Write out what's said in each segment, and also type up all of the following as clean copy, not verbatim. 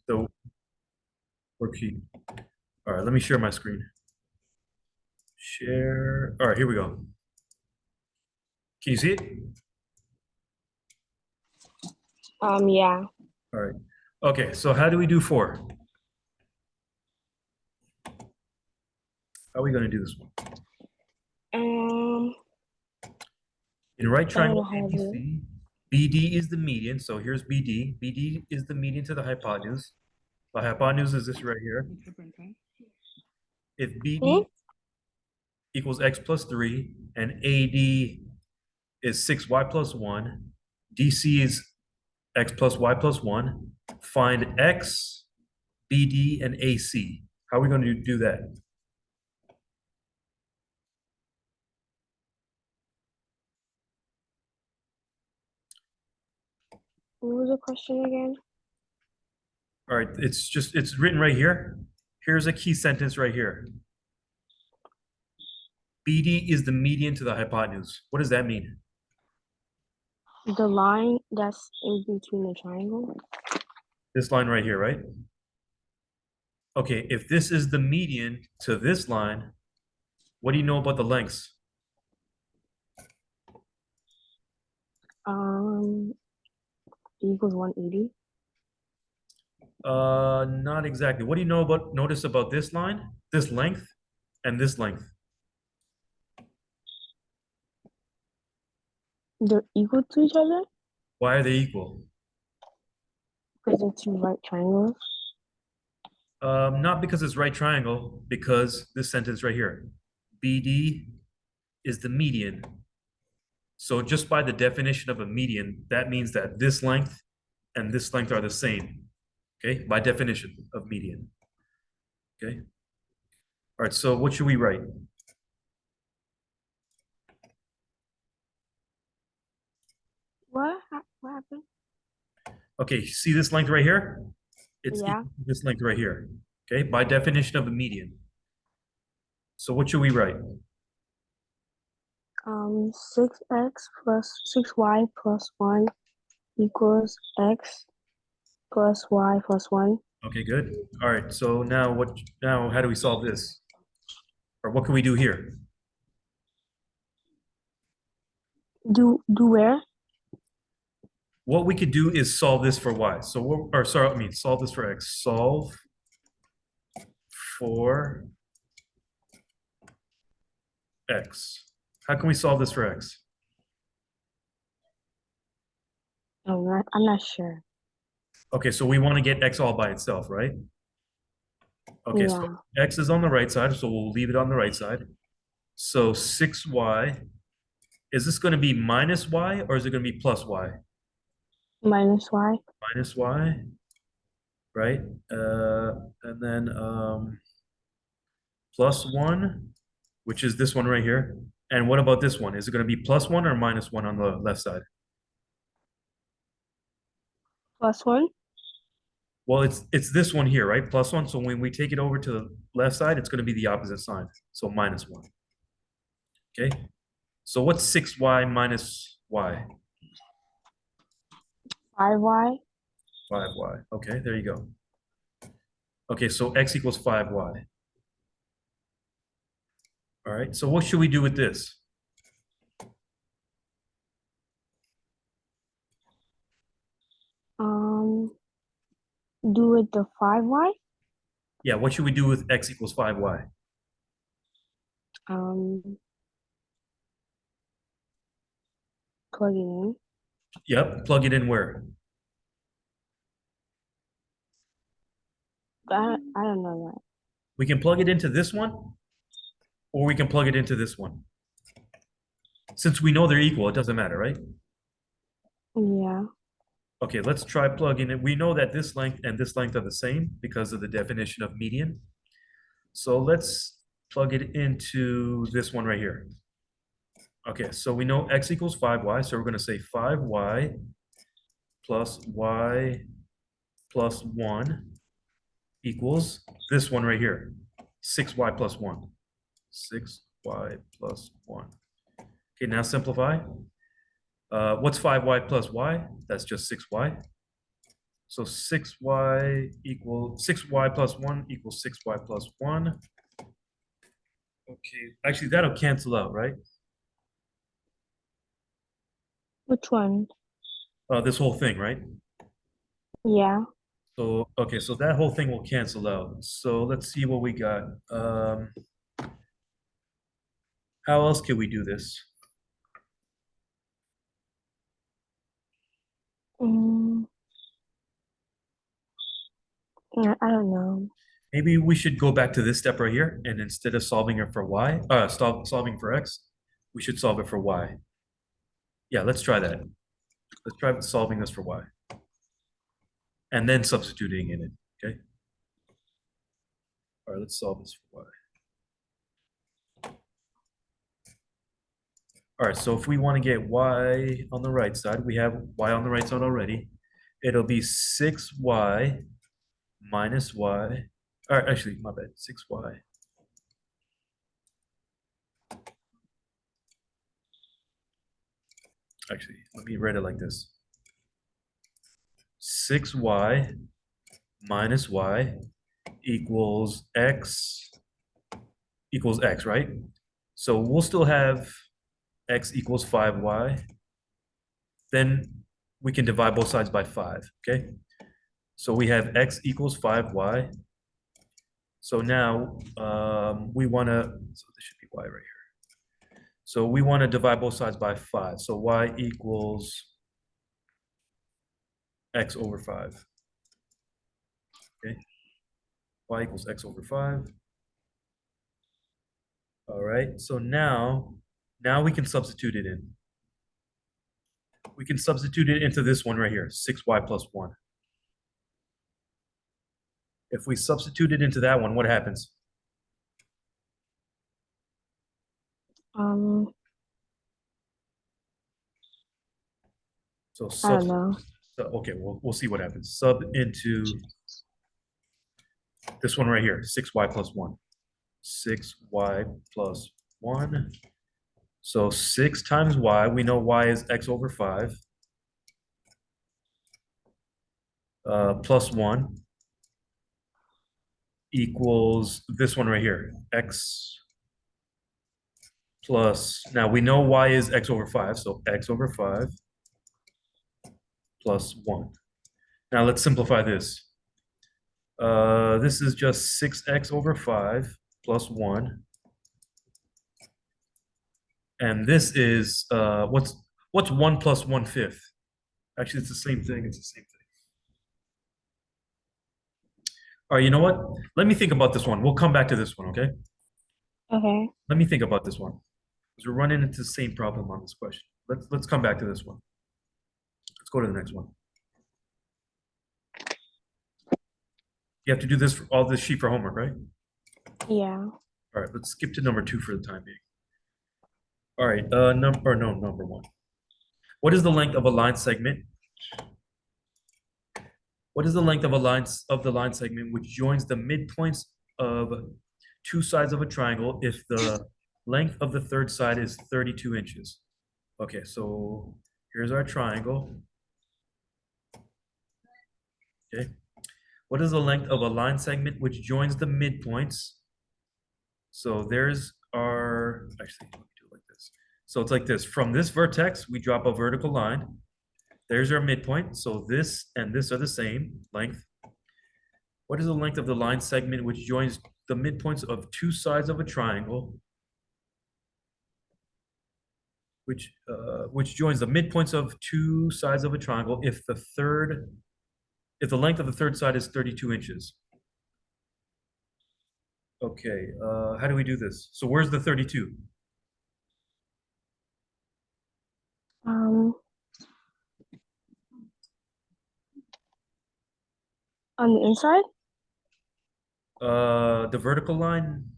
the worksheet. All right, let me share my screen. Share. All right, here we go. Can you see it? Yeah. All right. Okay, so how do we do 4? How are we going to do this one? Um, In right I don't triangle know how to do it. ABC, BD is the median. So here's BD. BD is the median to the hypotenuse. The hypotenuse is this right here. If Hmm? BD equals x plus 3 and AD is 6y plus 1, DC is x plus y plus 1, find x, BD, and AC. How are we going to do that? What was the question again? All right, it's written right here. Here's a key sentence right here. BD is the median to the hypotenuse. What does that mean? The line that's in between the triangle. This line right here, right? Okay, if this is the median to this line, what do you know about the lengths? Um, equals 180. Not exactly. What do you know about, notice about this line, this length, and this length? They're equal to each other Why are they equal? because they're two right triangles. Not because it's right triangle, because this sentence right here, BD is the median. So just by the definition of a median, that means that this length and this length are the same. Okay, by definition of median. Okay. All right, so what should we write? What? What happened? Okay, see this length right here? It's Yeah. equal to this length right here. Okay, by definition of a median. So what should we write? 6x plus 6y plus 1 equals x plus y plus 1. Okay, good. All right, so now how do we solve this? Or what can we do here? Do where? What we could do is solve this for y. So or sorry, I mean solve this for x. Solve for x. How can we solve this for x? I'm not sure. Okay, so we want to get x all by itself, right? Okay, so Yeah. x is on the right side, so we'll leave it on the right side. So 6y, is this going to be minus y or is it going to be plus y? Minus y. Minus y, right? And then plus 1, which is this one right here. And what about this one? Is it going to be plus 1 or minus 1 on the left side? Plus 1. Well, it's this one here, right? Plus 1. So when we take it over to the left side, it's going to be the opposite sign. So minus 1. Okay? So what's 6y minus y? 5y. 5y. Okay, there you go. Okay, so x equals 5y. All right, so what should we do with this? Do with the 5y. Yeah, what should we do with x equals 5y? Um, plug it in. Yep, plug it in where? I don't know that. We can plug it into this one, or we can plug it into this one. Since we know they're equal, it doesn't matter, right? Yeah. Okay, let's try plugging it. We know that this length and this length are the same because of the definition of median. So let's plug it into this one right here. Okay, so we know x equals 5y, so we're going to say 5y plus y plus 1 equals this one right here, 6y plus 1. 6y plus 1. Okay, now simplify. What's 5y plus y? That's just 6y. So 6y plus 1 equals 6y plus 1. Okay, actually that'll cancel out, right? Which one? This whole thing, right? Yeah. So, okay, so that whole thing will cancel out. So let's see what we got. How else can we do this? Mm, I don't know. Maybe we should go back to this step right here, and instead of solving it for y, solving for x, we should solve it for y. Yeah, let's try that. Let's try solving this for y, and then substituting in it, okay? All right, let's solve this for y. All right, so if we want to get y on the right side, we have y on the right side already. It'll be 6y minus y. All right, actually, my bad, 6y. Actually, let me write it like this. 6y minus y equals x, right? So we'll still have x equals 5y. Then we can divide both sides by 5, okay? So we have x equals 5y. So now we want to, so this should be y right here. So we want to divide both sides by 5. So y equals x over 5, okay? Y equals x over 5. All right, so now we can substitute it in. We can substitute it into this one right here, 6y plus 1. If we substitute it into that one, what happens? Um, So I don't know. okay, we'll see what happens. Sub into this one right here, 6y plus 1. 6y plus 1. So 6 times y, we know y is x over 5, plus 1 equals this one right here, x plus, now we know y is x over 5, so x over 5 plus 1. Now let's simplify this. This is just 6x over 5 plus 1. And this is, what's 1 plus 1/5? Actually, it's the same thing. It's the same thing. All right, you know what? Let me think about this one. We'll come back to this one, okay? Okay. Let me think about this one. Because we're running into the same problem on this question. Let's come back to this one. Let's go to the next one. You have to do this for all this sheet for homework, right? Yeah. All right, let's skip to number 2 for the time being. All right, number 1. What is the length of a line segment? What is the length of the line segment which joins the midpoints of two sides of a triangle if the length of the third side is 32 inches? Okay, so here's our triangle. Okay. What is the length of a line segment which joins the midpoints? So there's our, actually, let me do it like this. So it's like this. From this vertex, we drop a vertical line. There's our midpoint. So this and this are the same length. What is the length of the line segment which joins the midpoints of two sides of a triangle? Which joins the midpoints of two sides of a triangle if the length of the third side is 32 inches. Okay, how do we do this? So where's the 32? Um, on the inside? The vertical line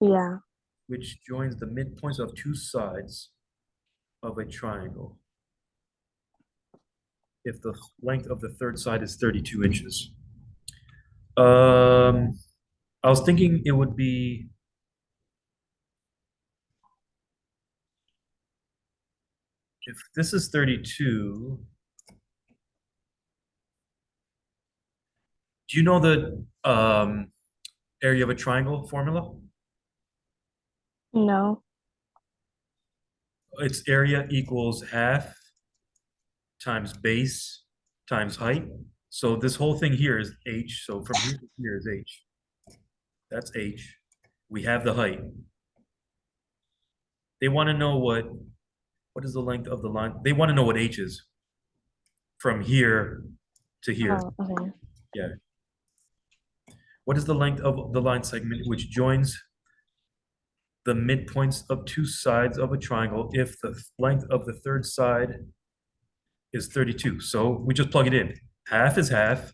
Yeah. which joins the midpoints of two sides of a triangle if the length of the third side is 32 inches. I was thinking it would be, if this is 32, Do you know the area of a triangle formula? No. Its area equals half times base times height. So this whole thing here is h. So from here to here is h. That's h. We have the height. They want to know what is the length of the line. They want to know what h is from here to here. Oh, okay. Yeah. What is the length of the line segment which joins the midpoints of two sides of a triangle if the length of the third side is 32? So we just plug it in. Half is half.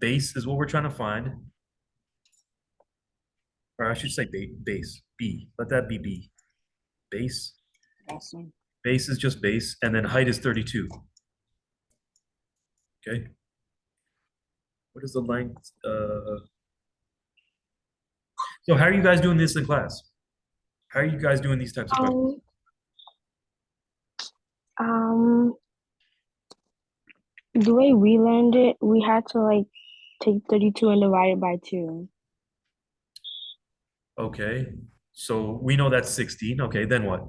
Base is what we're trying to find. Or I should say base, B. Let that be B. Base. Awesome. Base is just base, and then height is 32. Okay. What is the length? So how are you guys doing this in class? How are you guys doing these types of questions? Um, the way we learned it, we had to like take 32 and divide it by 2. Okay. So we know that's 16. Okay, then what?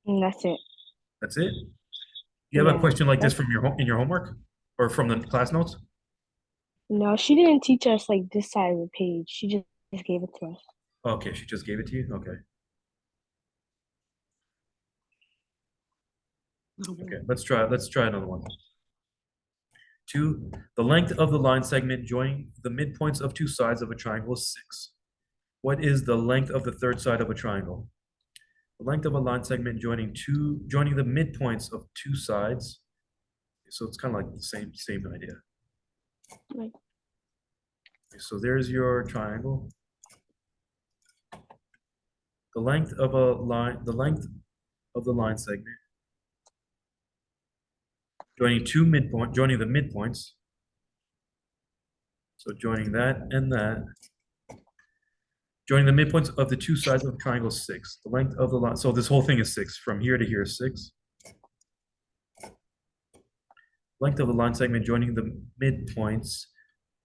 And that's it. That's it? You have a Yeah. question like this from in your homework or from the class notes? No, she didn't teach us like this side of the page. She just gave it to us. Okay, she just gave it to you? Okay. Okay, let's try another one. 2, the length of the line segment joining the midpoints of two sides of a triangle is 6. What is the length of the third side of a triangle? The length of a line segment joining the midpoints of two sides. So it's kind of like the same idea. Right. Okay, so there's your triangle. The length of the line segment joining the midpoints. So joining that and that. Joining the midpoints of the two sides of the triangle is 6. The length of the line, so this whole thing is 6. From here to here is 6. Length of the line segment joining the midpoints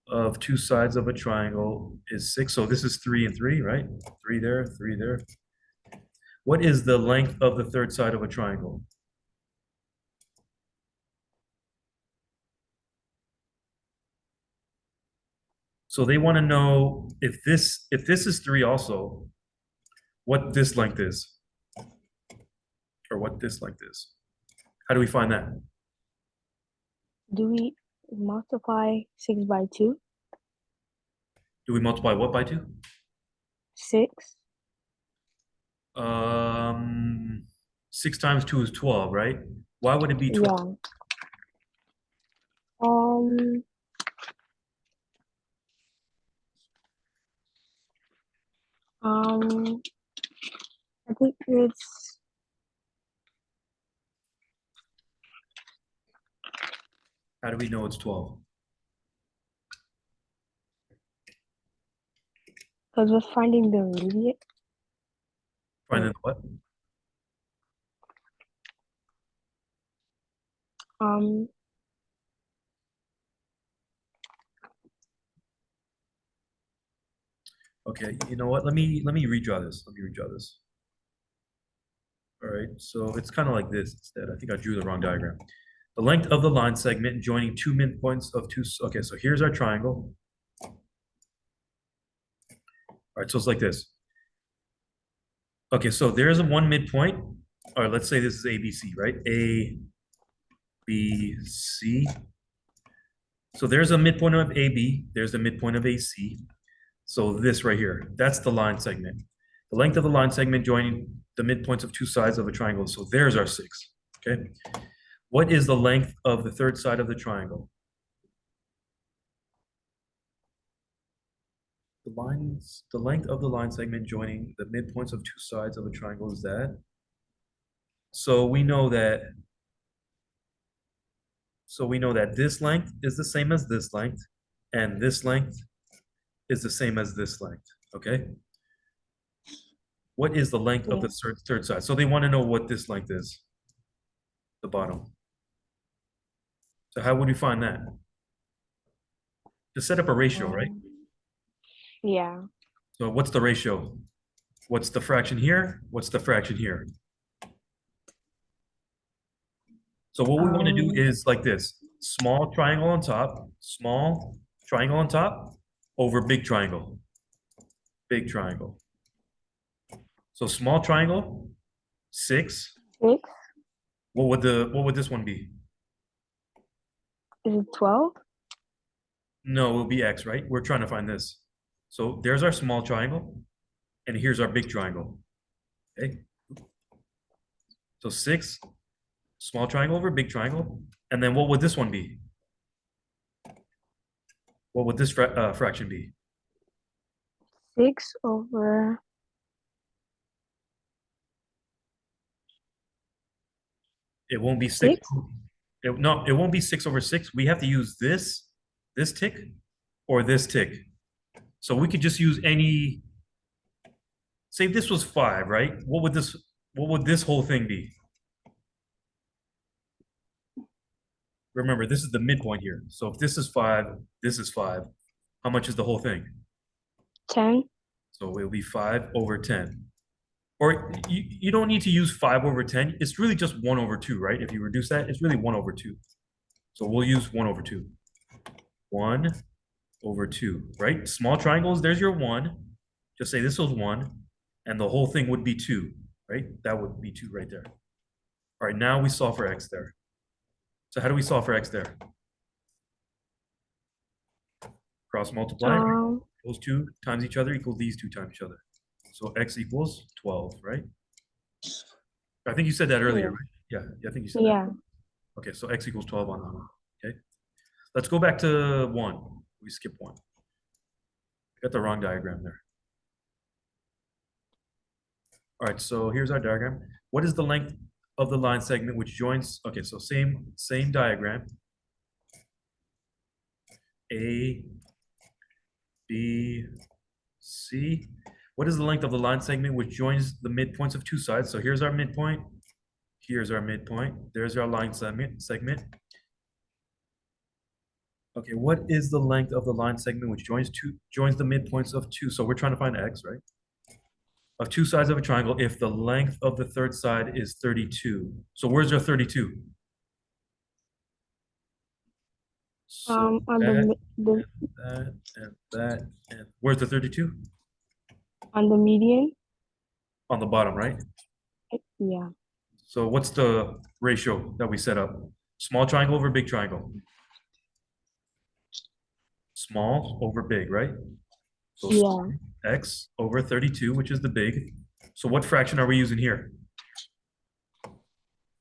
of two sides of a triangle is 6. So this is 3 and 3, right? 3 there, 3 there. What is the length of the third side of a triangle? So they want to know if this is 3 also, what this length is, or what this length is. How do we find that? Do we multiply 6 by 2? Do we multiply what by 2? 6? 6 times 2 is 12, right? Why would it be 12? Yeah. Um, I think it's How do we know it's 12? because we're finding the immediate. Finding what? Um, Okay, you know what? Let me redraw this. Let me redraw this. All right, so it's kind of like this instead. I think I drew the wrong diagram. The length of the line segment joining two midpoints of two. Okay, so here's our triangle. All right, so it's like this. Okay, so there's a one midpoint. All right, let's say this is ABC, right? A, B, C. So there's a midpoint of AB. There's a midpoint of AC. So this right here, that's the line segment. The length of the line segment joining the midpoints of two sides of a triangle. So there's our 6, okay? What is the length of the third side of the triangle? The length of the line segment joining the midpoints of two sides of a triangle is that. So we know that this length is the same as this length, and this length is the same as this length, okay? What is the length of the third side? So they want to know what this length is, the bottom. So how would we find that? To set up a ratio, right? Yeah. So what's the ratio? What's the fraction here? What's the fraction here? So what we want to do Um, is like this. Small triangle on top, small triangle on top, over big triangle, big triangle. So small triangle, 6. 6. What would this one be? Is it 12? No, it will be x, right? We're trying to find this. So there's our small triangle, and here's our big triangle. Okay. So 6, small triangle over big triangle. And then what would this one be? What would this fraction be? 6 over It won't be 6. 6? No, it won't be 6/6. We have to use this tick, or this tick. So we could just use any, say this was 5, right? What would this whole thing be? Remember, this is the midpoint here. So if this is 5, this is 5. How much is the whole thing? 10? So it'll be 5/10. Or you don't need to use 5/10. It's really just 1/2, right? If you reduce that, it's really 1/2. So we'll use 1/2. 1/2, right? Small triangles, there's your 1. Just say this was 1, and the whole thing would be 2, right? That would be 2 right there. All right, now we solve for x there. So how do we solve for x there? Cross multiply, right? Those two times each other equals these two times each other. So x equals 12, right? I think you said that earlier, Yeah. right? Yeah, I think you said Yeah. that. Okay, so x equals 12 on that one. Okay. Let's go back to 1. We skip 1. I got the wrong diagram there. All right, so here's our diagram. What is the length of the line segment which joins? Okay, so same diagram. A, B, C. What is the length of the line segment which joins the midpoints of two sides? So here's our midpoint. Here's our midpoint. There's our line segment. Okay, what is the length of the line segment which joins the midpoints of two? So we're trying to find x, right? Of two sides of a triangle if the length of the third side is 32. So where's your 32? So On the and where's the 32? on the median? On the bottom, right? Yeah. So what's the ratio that we set up? Small triangle over big triangle. Small over big, right? So Yeah. x over 32, which is the big. So what fraction are we using here?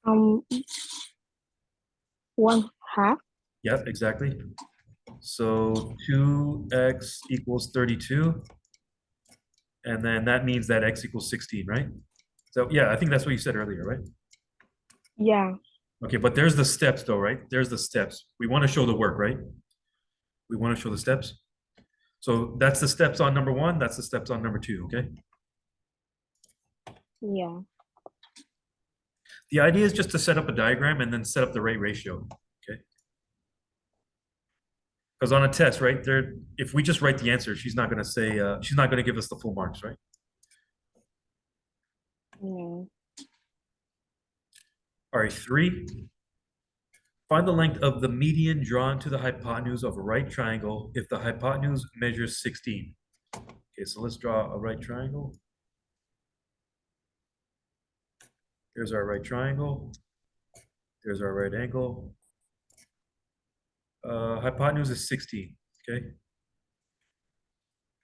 1/2. Yep, exactly. So 2x equals 32. And then that means that x equals 16, right? So yeah, I think that's what you said earlier, right? Yeah. Okay, but there's the steps though, right? There's the steps. We want to show the work, right? We want to show the steps. So that's the steps on number 1. That's the steps on number 2, okay? Yeah. The idea is just to set up a diagram and then set up the rate ratio, okay? Because on a test, right, there, if we just write the answer, she's not going to say, she's not going to give us the full marks, right? Yeah. All right, 3. Find the length of the median drawn to the hypotenuse of a right triangle if the hypotenuse measures 16. Okay, so let's draw a right triangle. Here's our right triangle. There's our right angle. Hypotenuse is 16, okay?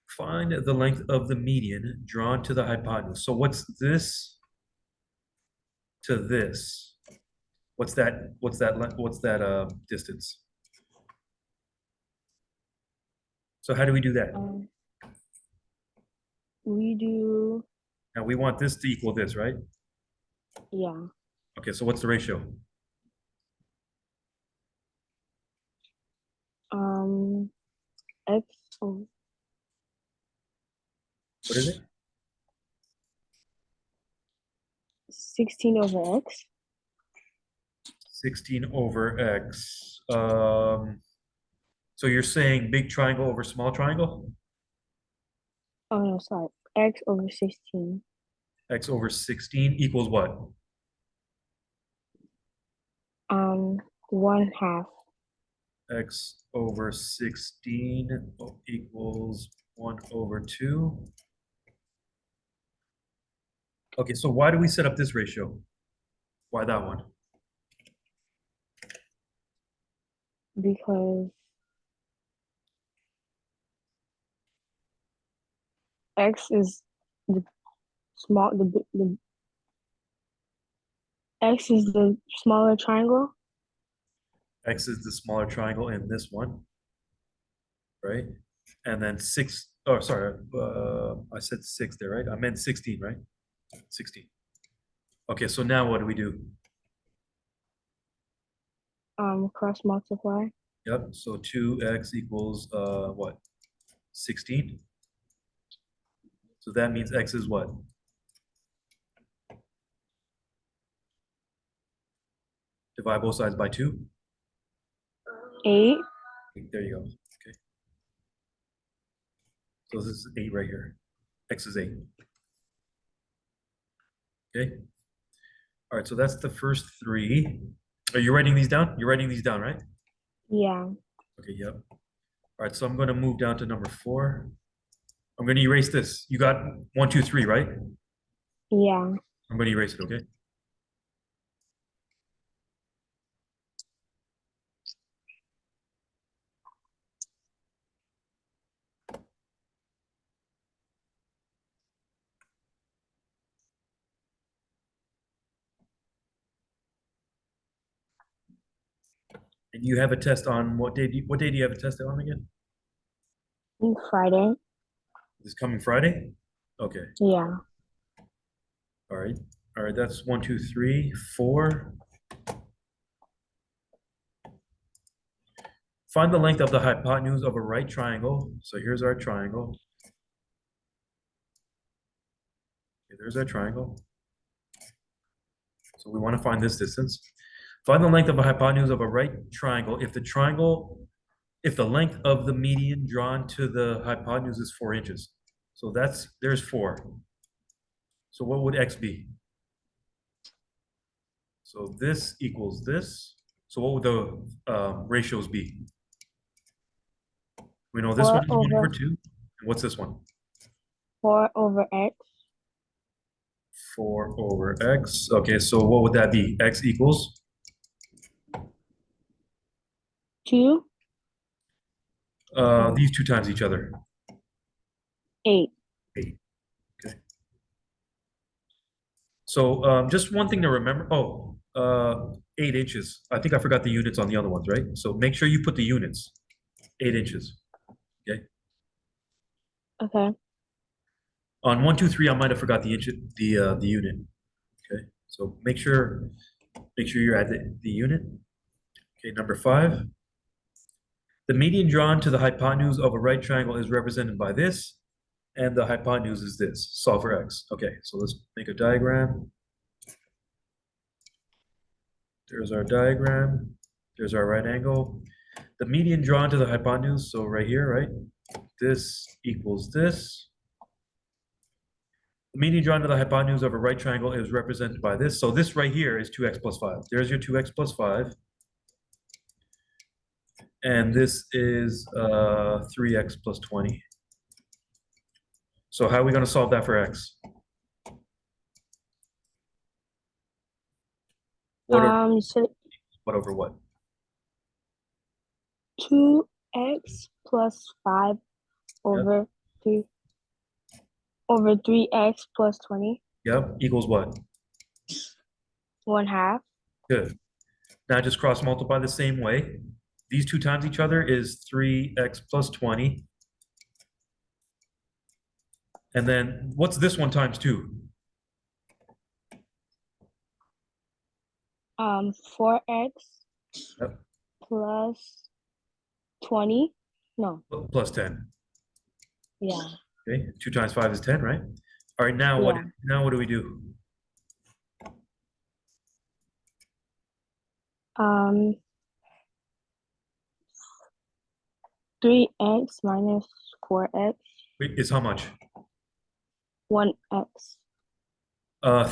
Find the length of the median drawn to the hypotenuse. So what's this to this? What's that distance? So how do we do that? We do. Now we want this to equal this, right? Yeah. Okay, so what's the ratio? X. Oh, What is it? 16 over X. 16 over x. So So you're saying big triangle over small triangle? Oh no, sorry. X over 16. X over 16 equals what? 1/2. X over 16 equals 1 over 2. Okay, so why do we set up this ratio? Why that one? Because X is the small the X is the smaller triangle. X is the smaller triangle in this one, right? And then 6, oh, sorry, I said 6 there, right? I meant 16, right? 16. Okay, so now what do we do? Cross multiply. Yep, so 2x equals what? 16. So that means x is what? Divide both sides by 2. 8. There you go. Okay. So this is 8 right here. X is 8. Okay. All right, so that's the first 3. Are you writing these down? You're writing these down, right? Yeah. Okay, yep. All right, so I'm going to move down to number 4. I'm going to erase this. You got 1, 2, 3, right? Yeah. I'm going to erase it, okay? And you have a test on what day? What day do you have a test on again? Friday. This coming Friday? Okay. Yeah. All right. All right. That's 1, 2, 3, 4. Find the length of the hypotenuse of a right triangle. So here's our triangle. Okay, there's our triangle. So we want to find this distance. Find the length of a hypotenuse of a right triangle if the length of the median drawn to the hypotenuse is 4 inches. So there's 4. So what would x be? So this equals this. So what would the ratios be? We know this 4 one is 1 over over 2. And what's this one? 4 over X. 4 over x. Okay, so what would that be? X equals? 2. These two times each other. 8. 8. Okay. So just one thing to remember. Oh, 8 inches. I think I forgot the units on the other ones, right? So make sure you put the units. 8 inches. Okay. Okay. On 1, 2, 3, I might have forgot the unit. Okay. So make sure you're at the unit. Okay, number 5. The median drawn to the hypotenuse of a right triangle is represented by this, and the hypotenuse is this. Solve for x. Okay, so let's make a diagram. There's our diagram. There's our right angle. The median drawn to the hypotenuse, so right here, right? This equals this. The median drawn to the hypotenuse of a right triangle is represented by this. So this right here is 2x plus 5. There's your 2x plus 5. And this is 3x plus 20. So how are we going to solve that for x? What over, So what over what? 2x plus 5 Yep. over 3 over 3x plus 20. Yep. Equals what? 1/2. Good. Now just cross multiply the same way. These two times each other is 3x plus 20. And then what's this one times 2? 4x Yep. plus 20. No. Plus 10. Yeah. Okay. 2 times 5 is 10, right? All right, now Yeah. what do we do? Um 3x minus 4x, Wait, is how much? 1x.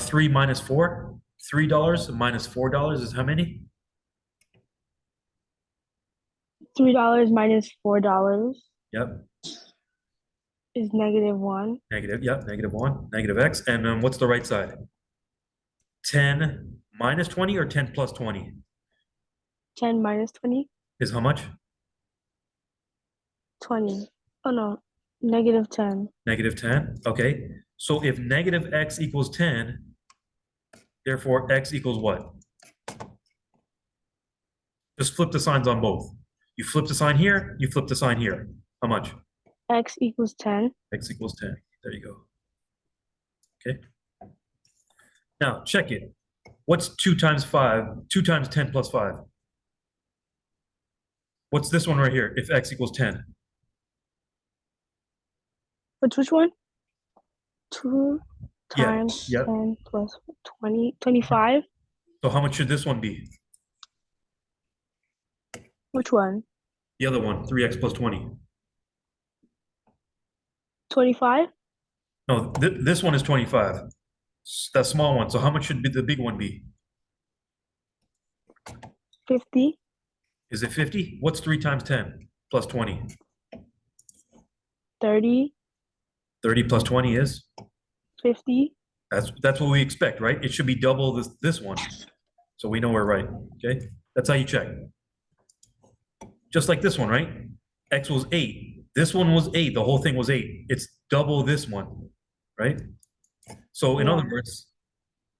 3 minus 4? $3 minus $4 is how many? $3 minus $4 Yep, is -1. negative, yep, -1, negative x. And then what's the right side? 10 minus 20 or 10 plus 20 10 minus 20, is how much? 20. Oh no, -10. Negative 10. Okay. So if negative x equals 10, therefore x equals what? Just flip the signs on both. You flip the sign here, you flip the sign here. How much? X equals 10. X equals 10. There you go. Okay. Now check it. What's 2 times 5? 2 times 10 plus 5. What's this one right here if x equals 10? Which one? 2 Yeah, times yep. 10 plus 20, 25. So how much should this one be? Which one? The other one, 3x plus 20. 25? No, this one is 25. That small one. So how much should be the big one be? 50? Is it 50? What's 3 times 10 plus 20? 30? 30 plus 20 is? 50? That's what we expect, right? It should be double this one. So we know we're right. Okay? That's how you check. Just like this one, right? X was 8. This one was 8. The whole thing was 8. It's double this one, right? So in other Yeah. words,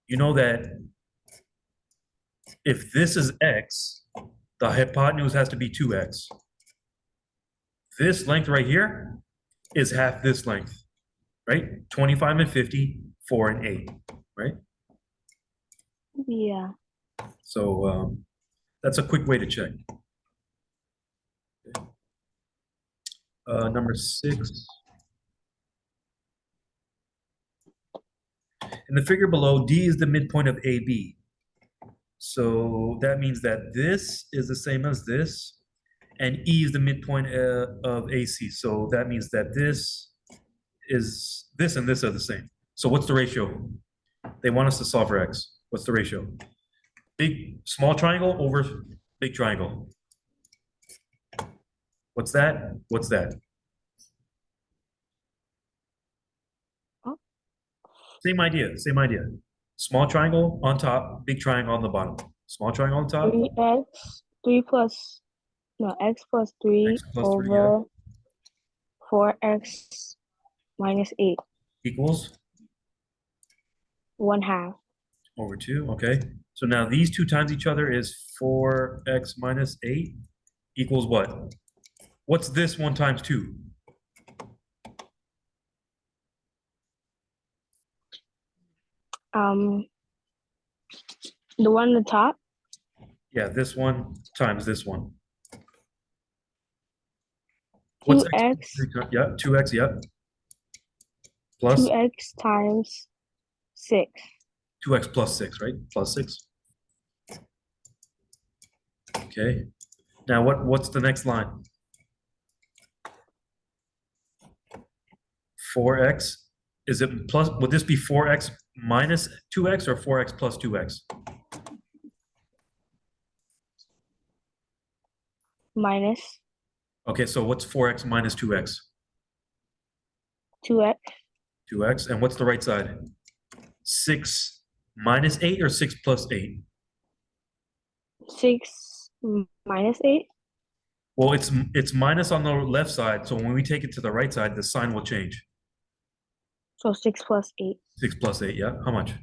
you know that if this is x, the hypotenuse has to be 2x. This length right here is half this length, right? 25 and 50, 4 and 8, right? Yeah. So that's a quick way to check. Number 6. In the figure below, D is the midpoint of AB. So that means that this is the same as this, and E is the midpoint of AC. So that means that this and this are the same. So what's the ratio? They want us to solve for X. What's the ratio? Small triangle over big triangle. What's that? What's that? Oh. Same idea, same idea. Small triangle on top, big triangle on the bottom. Small triangle on top, 3x, 3 plus, no, x plus 3 X plus 3, yeah, over 4x minus 8. equals 1/2. over 2, okay. So now these two times each other is 4x minus 8 equals what? What's this 1 times 2? The one on the top, Yeah, this one times this one. What's x? 2x, Yeah, 2x, yeah. Plus 2x times 6. 2x plus 6, right? Plus 6. Okay. Now what's the next line? 4x. Is it plus, would this be 4x minus 2x or 4x plus 2x? Minus Okay, so what's 4x minus 2x? 2x, 2x. And what's the right side? 6 minus 8 or 6 plus 8? 6 minus 8. Well, it's minus on the left side, so when we take it to the right side, the sign will change. So 6 plus 8. 6 plus 8, yeah. How much?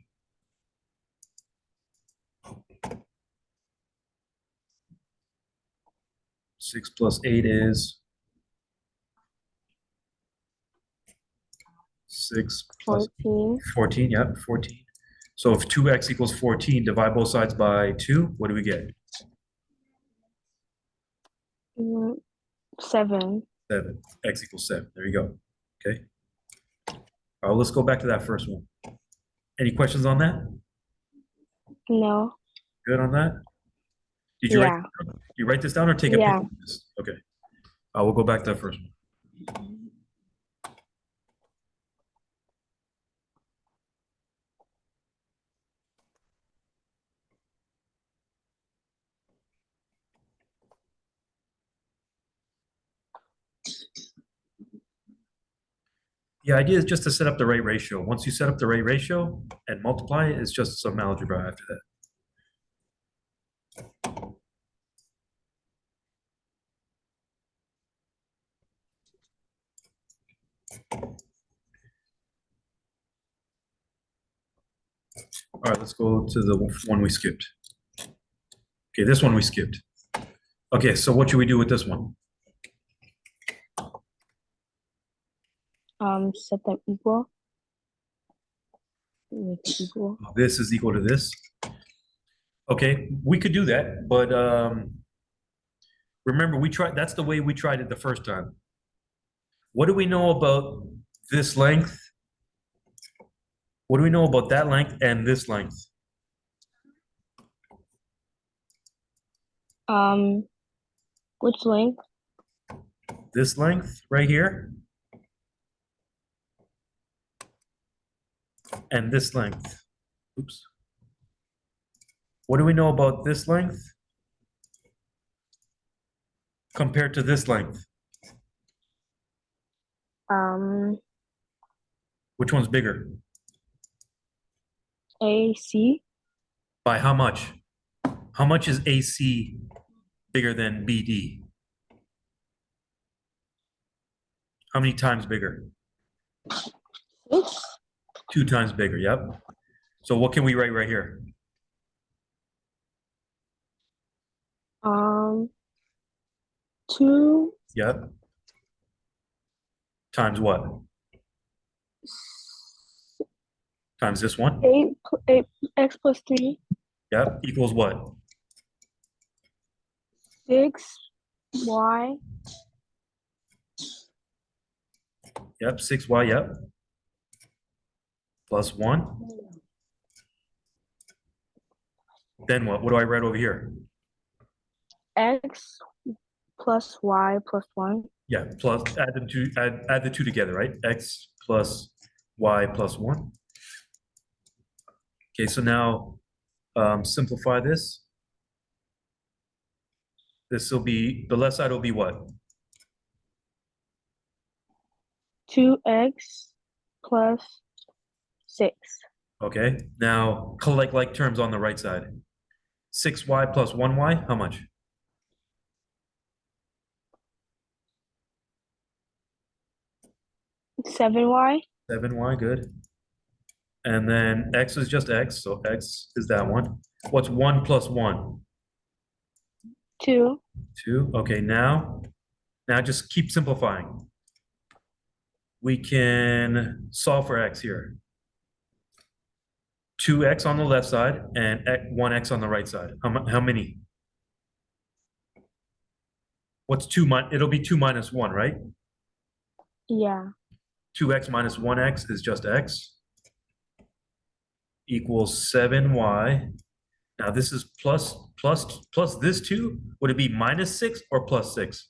Six plus 8 is 6 plus 14. 14, yeah, 14. So if 2x equals 14, divide both sides by 2, what do we get? 7. 7. X equals 7. There you go. Okay. All right, let's go back to that first one. Any questions on that? No. Good on that? Did Yeah. you write this down or take a Yeah. picture of this? Okay. I will go back to that first one. The idea is just to set up the right ratio. Once you set up the right ratio and multiply it, it's just some algebra after that. All right, let's go to the one we skipped. Okay, this one we skipped. Okay, so what should we do with this one? Set them equal. Make it equal. This is equal to this. Okay, we could do that, but remember we tried, that's the way we tried it the first time. What do we know about this length? What do we know about that length and this length? Which length? This length right here and this length. Oops. What do we know about this length compared to this length? Which one's bigger? AC. By how much? How much is AC bigger than BD? How many times bigger? 6. 2 times bigger, yep. So what can we write right here? 2 Yep. Times what? Times this one? 8 x plus 3. Yep. Equals what? 6 y. Yep. 6y, yep. Plus 1. Then what? What do I write over here? X plus y plus 1. Yeah, plus add the two together, right? X plus y plus 1. Okay, so now simplify this. This will be, the left side will be what? 2x plus 6. Okay, now collect like terms on the right side. 6y plus 1y, how much? 7y. 7y, good. And then x is just x, so x is that one. What's 1 plus 1? 2. 2. Okay, now just keep simplifying. We can solve for x here. 2x on the left side and 1x on the right side. How many? What's 2 it'll be 2 minus 1, right? Yeah. 2x minus 1x is just x equals 7y. Now this is plus this 2. Would it be minus 6 or plus 6?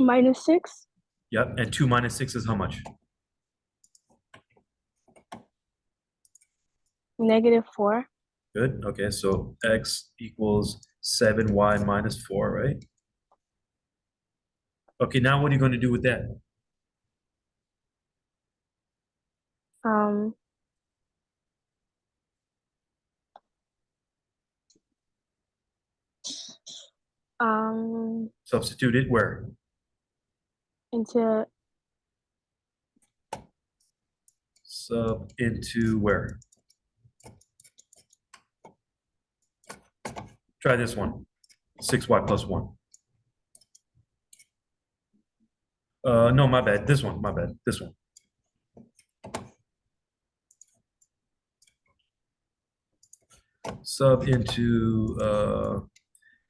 Minus 6. Yep, and 2 minus 6 is how much? Negative 4. Good, okay, so x equals 7y minus 4, right? Okay, now what are you going to do with that? Um, Substitute it where? into Sub into where? Try this one. 6y plus 1. No, my bad. This one, my bad. This one. Sub into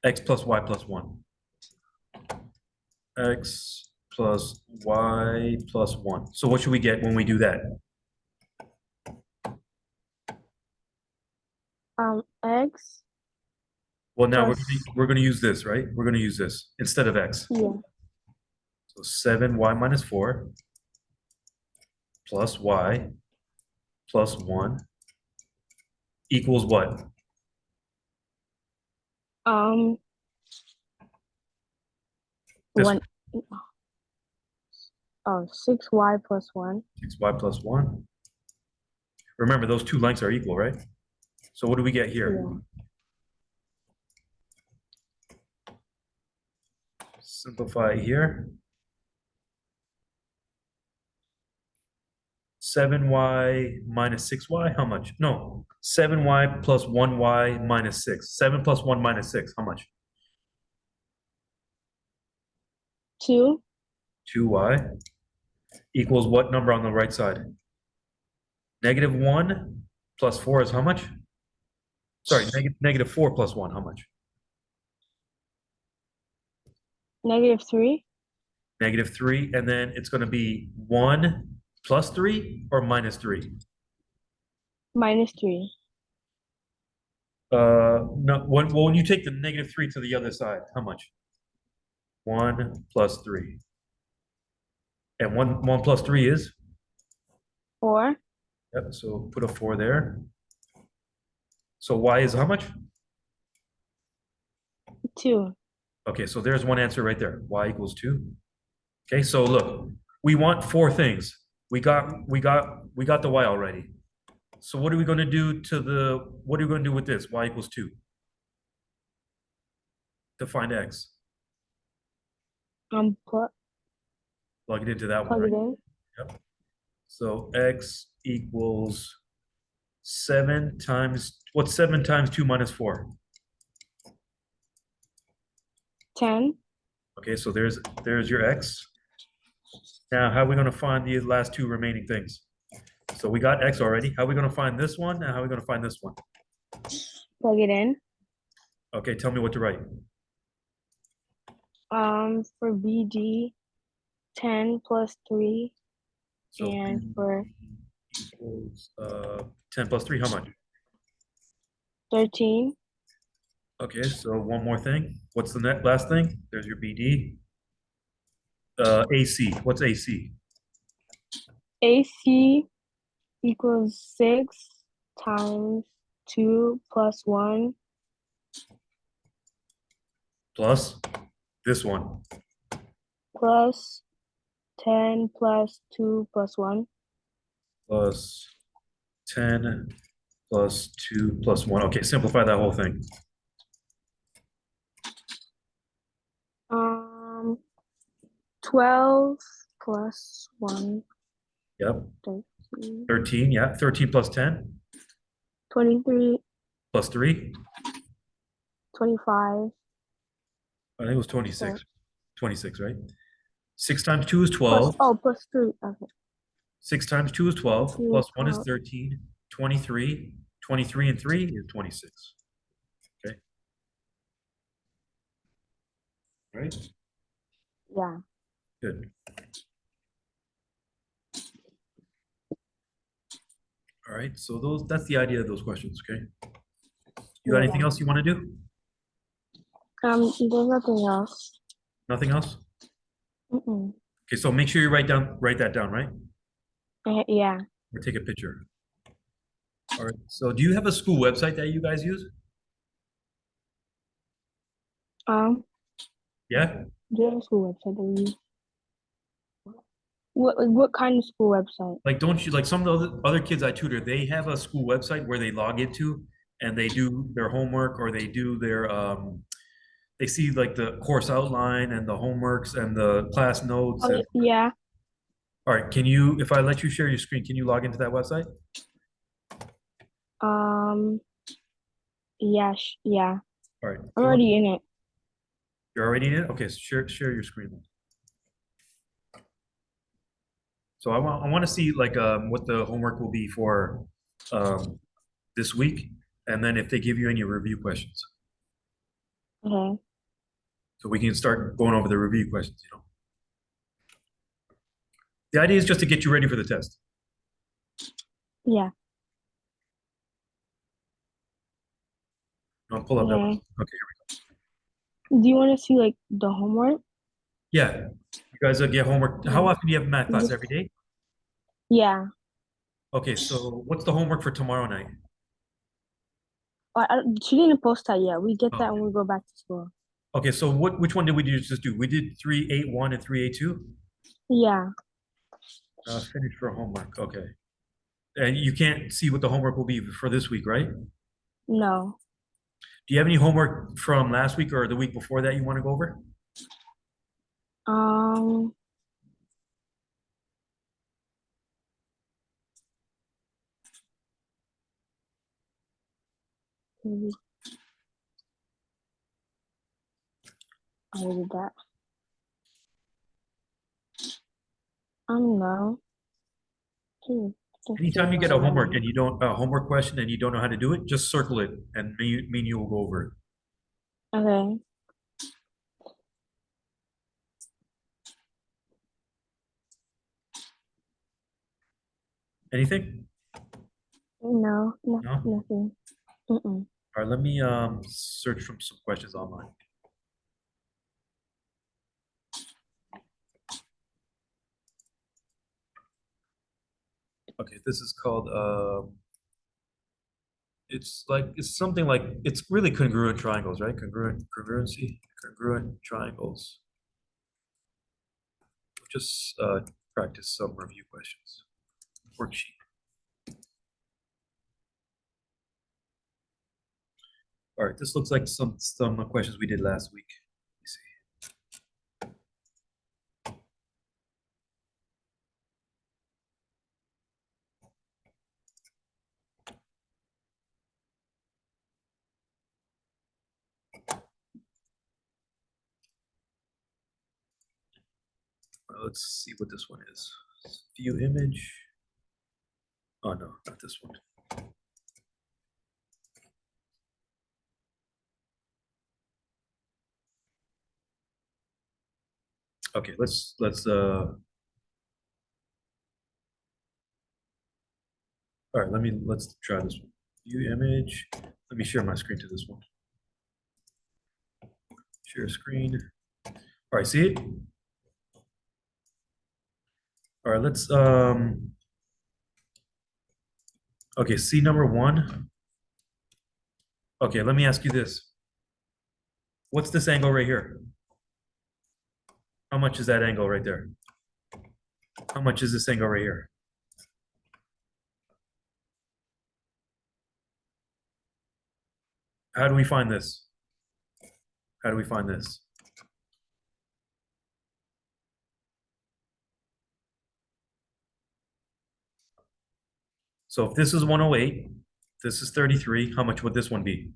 x plus y plus 1. X plus y plus 1. So what should we get when we do that? x Well, now plus, we're gonna use this, right? We're gonna use this instead of x. yeah, So 7y minus 4 plus y plus 1 equals what? um, This one, oh, 6y plus 1. 6y plus 1. Remember, those two lengths are equal, right? So what do we get here? Yeah. Simplify here. 7y minus 6y, how much? No, 7y plus 1y minus 6. 7 plus 1 minus 6, how much? 2, 2y equals what number on the right side? Negative 1 plus 4 is how much? Sorry, negative 4 plus 1, how much? negative 3, Negative 3, and then it's going to be 1 plus 3 or minus 3? minus 3. No, when you take the negative 3 to the other side, how much? 1 plus 3. And 1 plus 3 is? 4, Yep, so put a 4 there. So y is how much? 2. Okay, so there's one answer right there. Y equals 2. Okay, so look, we want 4 things. We got the y already. So what are we going to do what are we going to do with this? Y equals 2 to find x. Plug Plug it into that one, plug right? it in. Yep. So x equals 7 times, what's 7 times 2 minus 4? 10, Okay, so there's your x. Now, how are we going to find the last two remaining things? So we got x already. How are we going to find this one? And how are we going to find this one? plug it in. Okay, tell me what to write. For BD, 10 plus 3, So and B for equals 10 plus 3, how much? 13, Okay, so one more thing. What's the last thing? There's your BD. AC. What's AC? AC equals 6 times 2 plus 1 Plus this one. plus 10 plus 2 plus 1. Plus 10 plus 2 plus 1. Okay, simplify that whole thing. 12 plus 1, Yep. 13, 13, yeah. 13 plus 10 23, plus 3. 25. I think it was 26. 26, right? 6 times 2 is Plus, 12. oh, plus 3. Okay. 6 times 2 is 12. 2, Plus 1 is 13. 23. 23 and 3 is 26. Okay. Right? Yeah. Good. All right. So that's the idea of those questions, okay? You got anything Yeah. else you want to do? There's nothing else. Nothing else? Mm-mm. Okay, so make sure you write that down, right? Yeah. Or take a picture. All right. So do you have a school website that you guys use? Yeah? Do you have a school website that you use? What kind of school website? Like, don't you, like some of the other kids I tutor, they have a school website where they log into and they do their homework or they do their, they see like the course outline and the homeworks and the class notes. Oh, And, yeah. all right, if I let you share your screen, can you log into that website? Um, yeah, yeah. All right. I'm already in it. You're already in it? Okay, so share your screen then. So I want to see like what the homework will be for um, this week, and then if they give you any review questions, Okay. so we can start going over the review questions. The idea is just to get you ready for the test. Yeah. I'll pull up that one. Okay. Okay. Do you want to see like the homework? Yeah. You guys get homework. How Mm, often do you have math class? Just Every day? yeah. Okay, so what's the homework for tomorrow night? She didn't post that yet. We get that Oh, when we go back to school. okay, so which one did we just do? We did 381 and 382? Yeah. Finish for homework. Okay. And you can't see what the homework will be for this week, right? Do No. you have any homework from last week or the week before that you want to go over? Um. Maybe I did that. No. Hmm. Just Anytime you check get my a homework memory. and you don't a homework question and you don't know how to do it, just circle it and me and you will go over it. Okay. Anything? No. No. No? Nothing. Mm-mm. All right, let me search from some questions online. Okay, this is called it's something like it's really congruent triangles, right? Congruent triangles. Just practice some review questions. Worksheet. All right, this looks like some questions we did last week. Let me see. Let's see what this one is. View image. Oh no, not this one. Okay, let's all right, let's try this one. View image. Let me share my screen to this one. Share screen. All right, see it? All right, let's okay, see number one. Okay, let me ask you this. What's this angle right here? How much is that angle right there? How much is this angle right here? How do we find this? How do we find this? So if this is 108, this is 33, how much would this one be?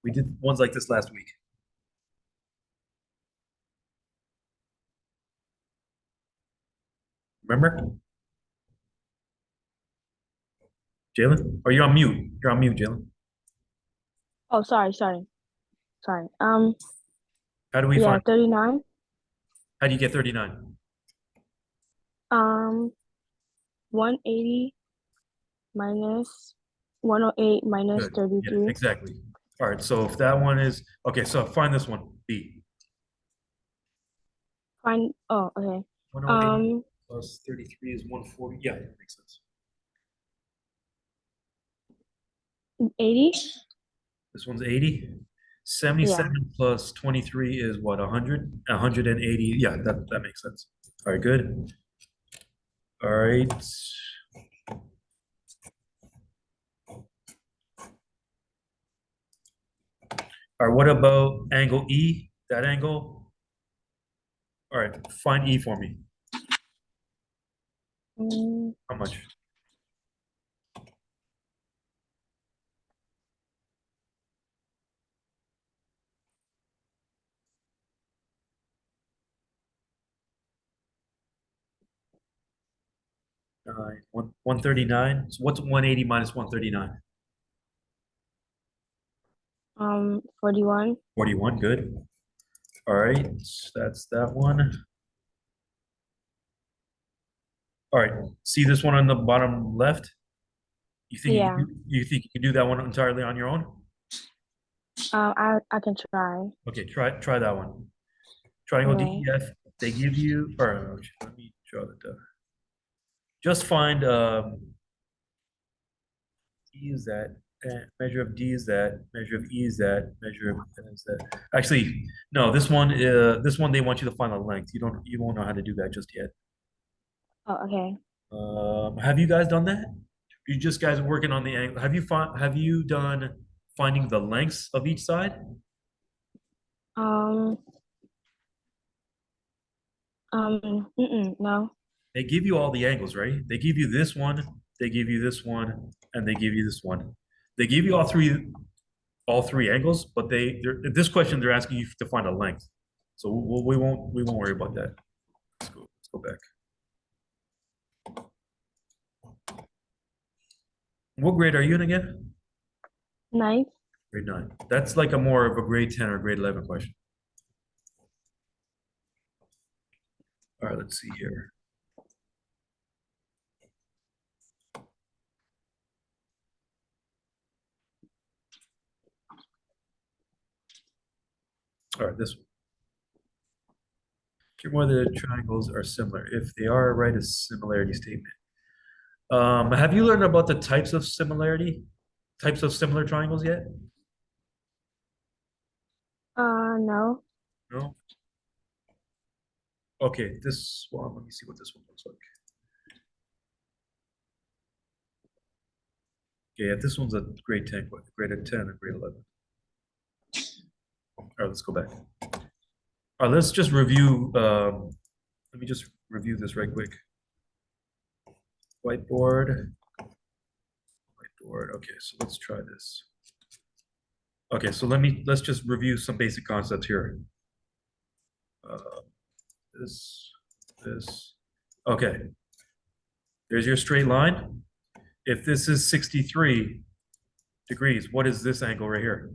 We did ones like this last week. Remember? Jalen? Or you're on mute. You're on mute, Jalen. Oh, sorry. How do we Yeah, find, 39. how do you get 39? Um, 180 minus 108 minus Good. Yeah, 33. exactly. All right, so if that one is, okay, so find this one, B. Find, oh, okay. 108 Um, plus 33 is 140. Yeah, that makes sense. 80? This one's 80. Yeah. 77 plus 23 is what, 100? 180. Yeah, that makes sense. All right, good. All right. All right, what about angle E? That angle? All right, find E for me. Mm, How much? Nine. 139. So what's 180 minus 139? 41. 41, good. All right, that's that one. All right, see this one on the bottom left? You think Yeah. you think you can do that one entirely on your own? I can try. Okay, try that one. Triangle Okay. DEF, they give you, or let me draw that down. Just find E is that, measure of D is that, measure of E is that, measure of N is that. Actually, no, this one they want you to find the length. You won't know how to do that just yet. Oh, okay. Have you guys done that? You just guys are working on the angle. Have you done finding the lengths of each side? Um, no. They give you all the angles, right? They give you this one, they give you this one, and they give you this one. They give you all three angles, but this question they're asking you to find a length. So we won't worry about that. Let's go back. What grade are you in again? Ninth. Grade 9. That's like a more of a grade 10 or grade 11 question. All right, let's see here. All right, this one. Whether the triangles are similar. If they are, write a similarity statement. Have you learned about the types of types of similar triangles yet? No. No? Okay, this one, let me see what this one looks like. Okay, yeah, this one's a grade 10, grade 10 or grade 11. All right, let's go back. All right, let's just review, let me just review this right quick. Whiteboard. Okay, so let's try this. Okay, so let's just review some basic concepts here. Uh, this, this. Okay, there's your straight line. If this is 63 degrees, what is this angle right here?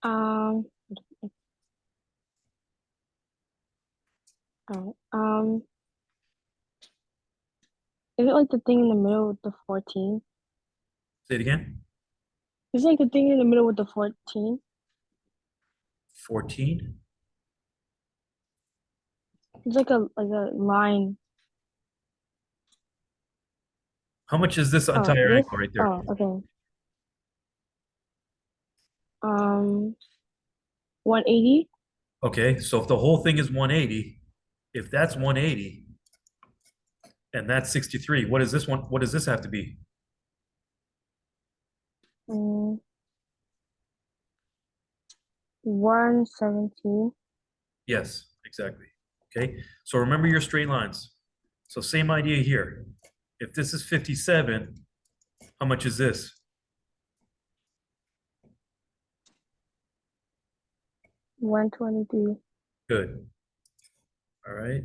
Um, alright. Is it like the thing in the middle with the 14? Say it again. Is it like the thing in the middle with the 14? 14. It's like a line. How much is this Oh, entire this? angle right there? Oh, okay. 180? Okay, so if the whole thing is 180, if that's 180 and that's 63, what does this have to be? Mm, 117. Yes, exactly. Okay, so remember your straight lines. So same idea here. If this is 57, how much is this? 123. Good. All right.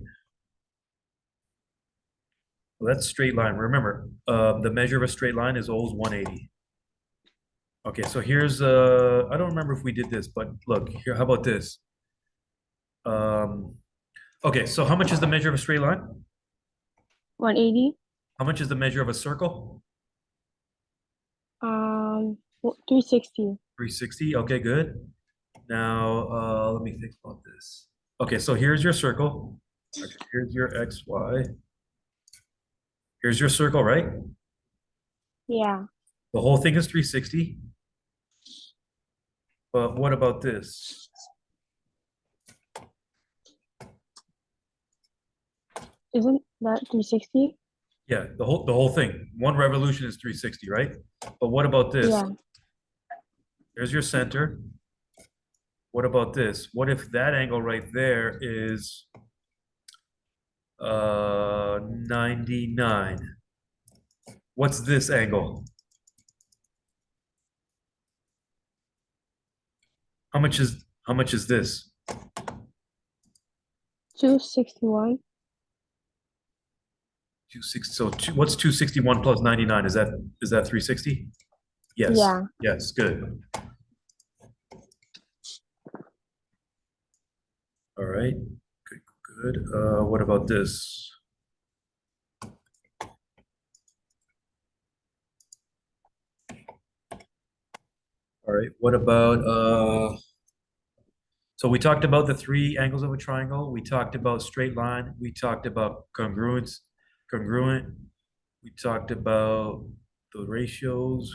Well, that's straight line. Remember, the measure of a straight line is always 180. Okay, so here's I don't remember if we did this, but look here. How about this? Um, okay, so how much is the measure of a straight line? 180. How much is the measure of a circle? 360. 360. Okay, good. Now, let me think about this. Okay, so here's your circle. Okay, here's your X, Y. Here's your circle, right? Yeah. The whole thing is 360. But what about this? Isn't that 360? Yeah, the whole thing. One revolution is 360, right? But what about this? Yeah. There's your center. What about this? What if that angle right there is 99? What's this angle? How much is this? 261. 260. So what's 261 plus 99? Is that 360? Yes. Yeah. Yes, good. All right. Good, good. What about this? All right, what about, so we talked about the three angles of a triangle. We talked about straight line. We talked about congruent. We talked about the ratios,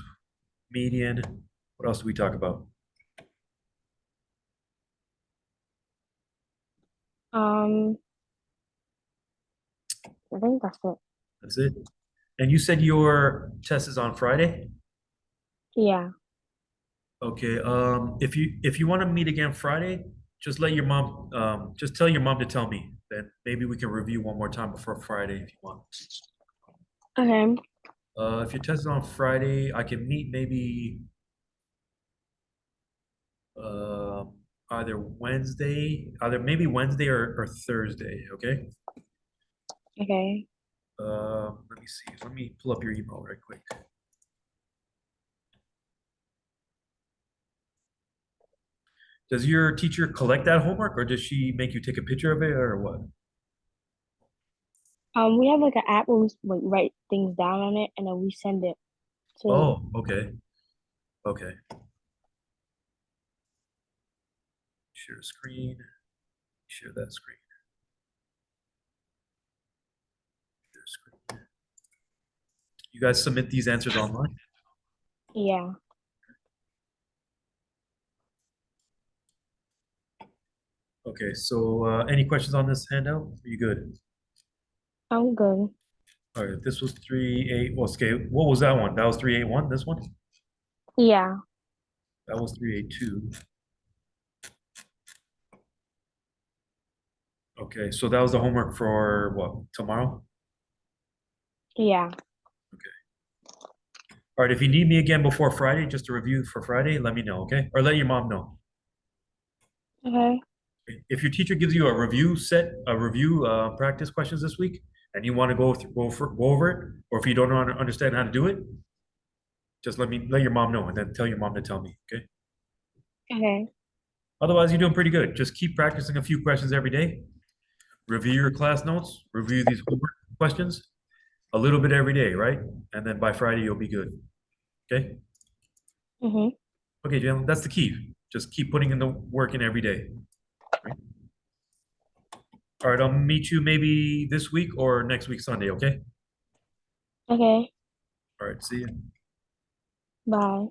median. What else did we talk about? Um, I think that's it. That's it. And you said your test is on Friday? Yeah. Okay, if you want to meet again Friday, just let your mom, just tell your mom to tell me. Then maybe we can review one more time before Friday if you want. Okay. If your test is on Friday, I can meet maybe um either maybe Wednesday or Thursday, okay? Okay. Let me see. Let me pull up your email right quick. Does your teacher collect that homework or does she make you take a picture of it or what? We have like an app where we like write things down on it and then we send it to. Oh, okay. Okay. Share screen. Share that screen. Share screen. You guys submit these answers online? Yeah. Okay, so any questions on this handout? Are you good? I'm good. All right, this was 3-8. Well, okay, what was that one? That was 3-8-1, this one? Yeah. That was 3-8-2. Okay, so that was the homework for what, tomorrow? Yeah. All right, if you need me again before Friday, just to review for Friday, let me know, okay? Or let your mom know. Okay. If your teacher gives you a review practice questions this week, and you want to go over it, or if you don't understand how to do it, just let your mom know, and then tell your mom to tell me, okay? Okay. Otherwise, you're doing pretty good. Just keep practicing a few questions every day. Review your class notes. Review these homework questions a little bit every day, right? And then by Friday, you'll be good. Okay? Mm-hmm. Okay, Jalen, that's the key. Just keep putting in the work in every day. Right? All right, I'll meet you maybe this week or next week Sunday, okay? Okay. All right, see you. Bye.